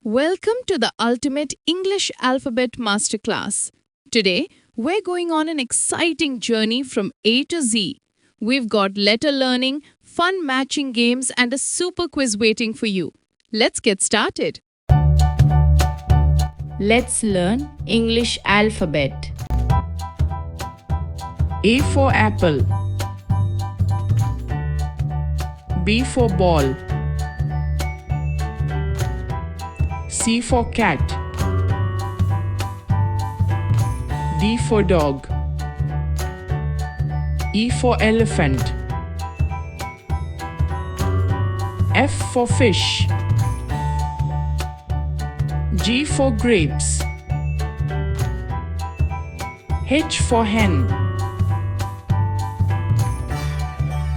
Welcome to the Ultimate English Alphabet Masterclass. Today, we're going on an exciting journey from A to Z. We've got letter learning, fun matching games, and a super quiz waiting for you. Let's get started. Let's learn English alphabet. A for apple. B for ball. C for cat. D for dog. E for elephant. F for fish. G for grapes. H for hen.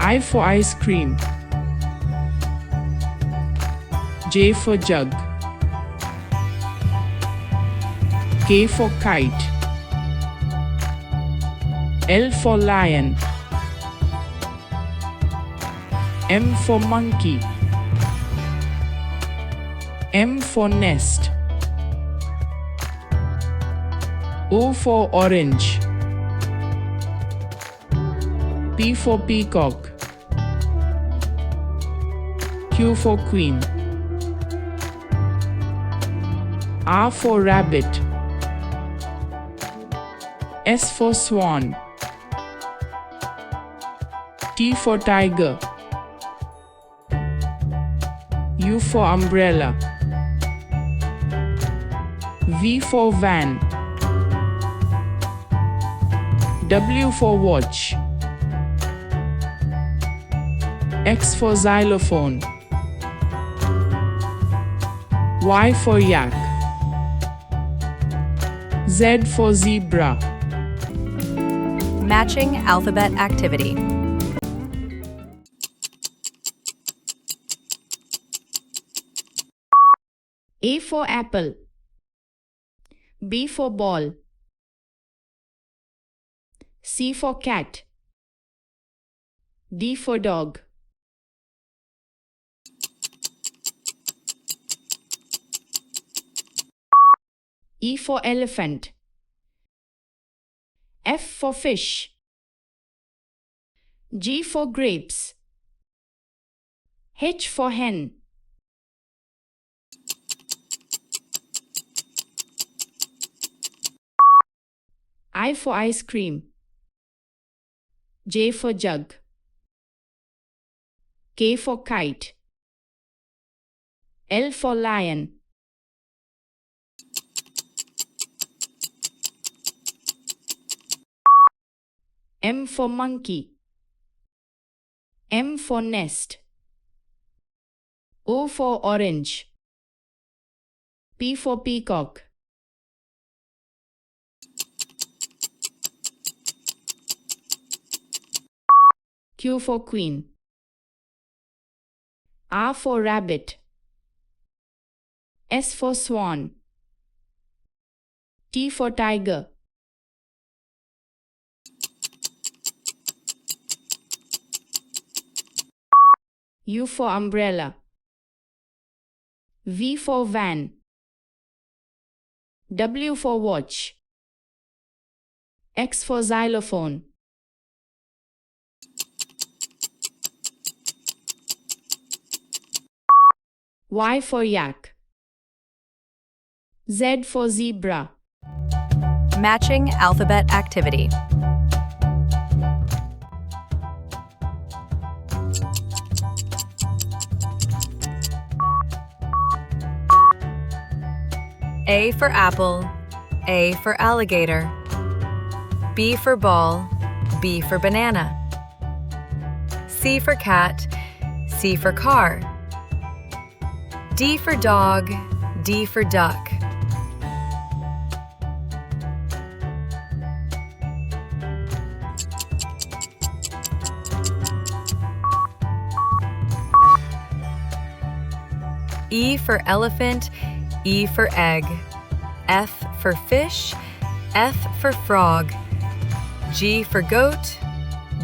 I for ice cream. J for jug. K for kite. L for lion. M for monkey. M for nest. O for orange. P for peacock. Q for queen. R for rabbit. S for swan. T for tiger. U for umbrella. V for van. W for watch. X for xylophone. Y for yak. Z for zebra. Matching alphabet activity. A for apple. B for ball. C for cat. D for dog. E for elephant. F for fish. G for grapes. H for hen. I for ice cream. J for jug. K for kite. L for lion. M for monkey. M for nest. O for orange. P for peacock. Q for queen. R for rabbit. S for swan. T for tiger. U for umbrella. V for van. W for watch. X for xylophone. Y for yak. Z for zebra. Matching alphabet activity. A for apple. A for alligator. B for ball. B for banana. C for cat. C for car. D for dog. D for duck. E for elephant. E for egg. F for fish. F for frog. G for goat.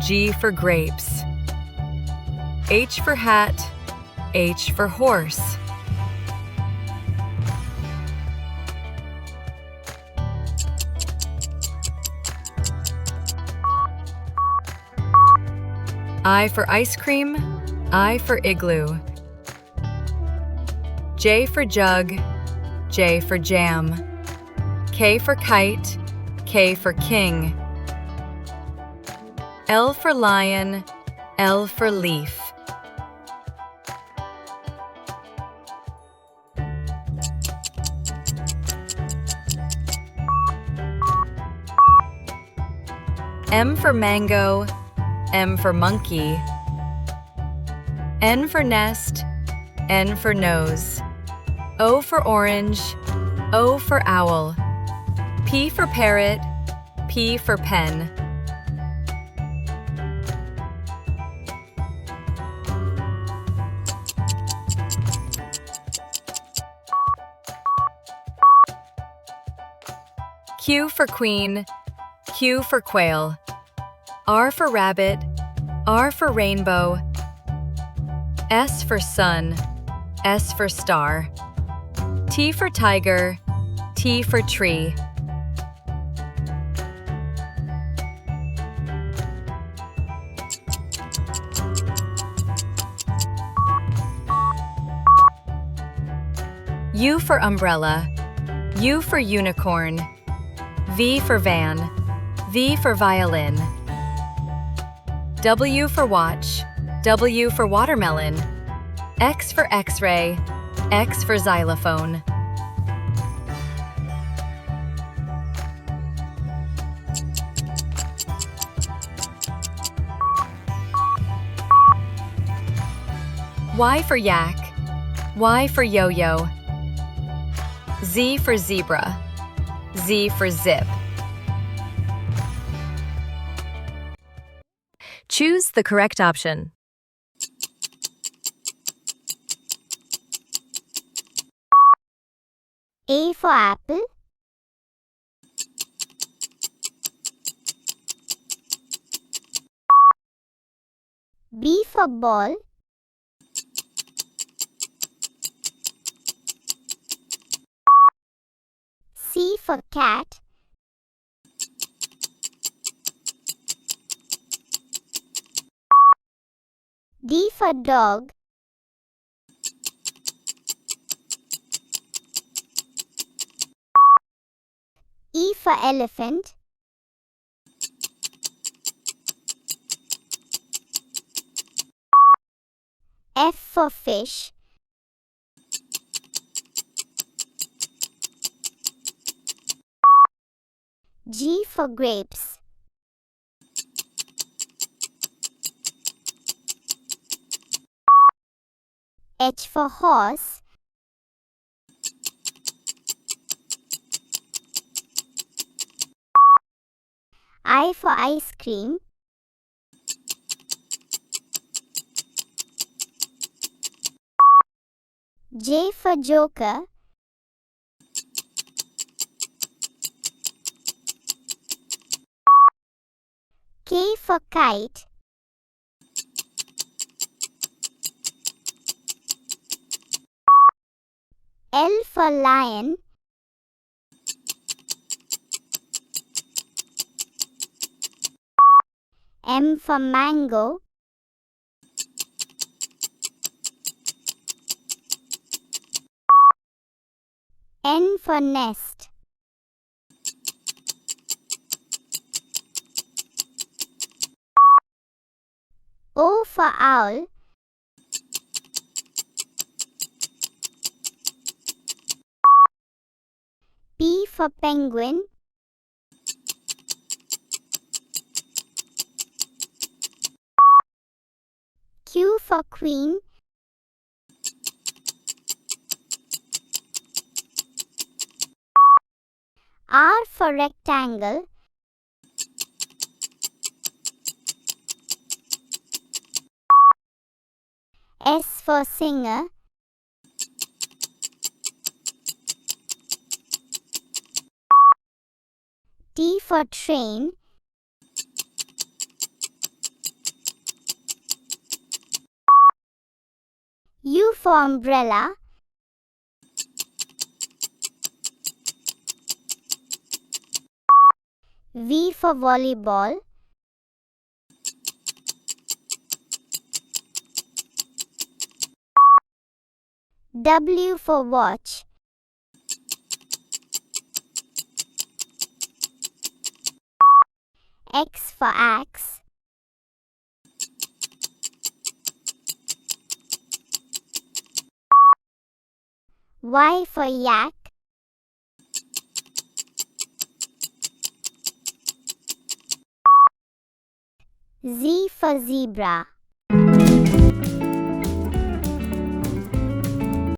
G for grapes. H for hat. H for horse. I for ice cream, I for igloo. J for jug, J for jam. K for kite, K for king. L for lion, L for leaf. M for mango, M for monkey. N for nest, N for nose. O for orange, O for owl. P for parrot, P for pen. Q for queen, Q for quail. R for rabbit, R for rainbow. S for sun, S for star. T for tiger, T for tree. U for umbrella, U for unicorn. V for van, V for violin. W for watch, W for watermelon. X for x-ray, X for xylophone. Y for yak, Y for yo-yo. Z for zebra, Z for zip. Choose the correct option. A for apple, B for ball, C for cat, D for dog, E for elephant, F for fish, G for grapes, H for horse, I for ice cream, J for joker, K for kite, L for lion, M for mango, N for nest, O for owl, P for penguin, Q for queen, R for rectangle, S for singer, T for train, U for umbrella, V for volleyball, W for watch. X for axe. Y for yak. Z for zebra.